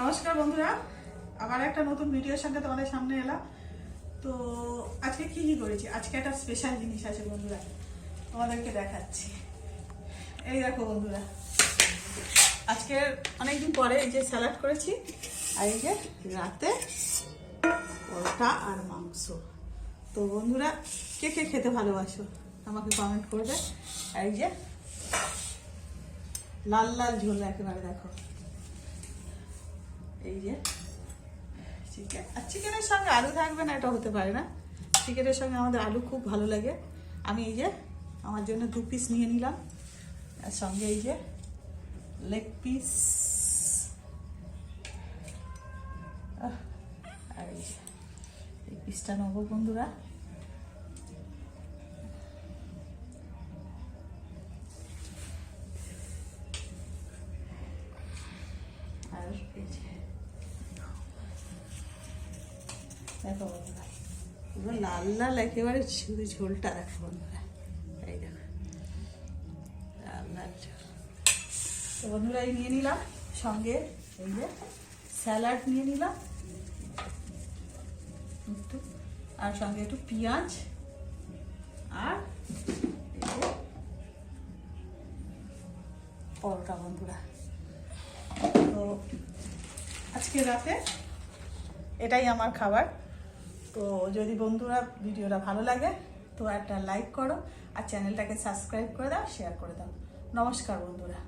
নমস্কার বন্ধুরা, আবার একটা নতুন ভিডিওর সঙ্গে তোমাদের সামনে এলাম। তো আজকে কি করেছি, আজকে একটা স্পেশাল জিনিস আছে বন্ধুরা, তোমাদেরকে দেখাচ্ছি। এই দেখো বন্ধুরা, আজকে অনেকদিন পরে এই যে স্যালাড করেছি, আর এই যে রাতে পরোটা আর মাংস। তো বন্ধুরা, কে কে খেতে ভালোবাসো আমাকে কমেন্ট করবে। আর এই যে লাল লাল ঝোল একেবারে দেখো, এই যে চিকেন। আর চিকেনের সঙ্গে আলু থাকবে না এটা হতে পারে না, চিকেনের সঙ্গে আমাদের আলু খুব ভালো লাগে। আমি এই যে আমার জন্য 2 পিস নিয়ে নিলাম, আর সঙ্গে এই যে লেগ পিস, আর এই যে এই পিসটা নেবো বন্ধুরা। আর এই যে দেখো বন্ধুরা, পুরো লাল লাল একেবারে ঝোলটা দেখো বন্ধুরা, এই দেখো লাল লাল ঝোল। তো বন্ধুরা এই নিয়ে নিলাম, সঙ্গে এই যে স্যালাড নিয়ে নিলাম একটু, আর সঙ্গে একটু পেঁয়াজ, আর এই যে পরোটা বন্ধুরা। তো আজকে রাতে এটাই আমার খাবার। তো যদি বন্ধুরা ভিডিওটা ভালো লাগে তো একটা লাইক করো, আর চ্যানেলটাকে সাবস্ক্রাইব করে দাও, শেয়ার করে দাও। নমস্কার বন্ধুরা।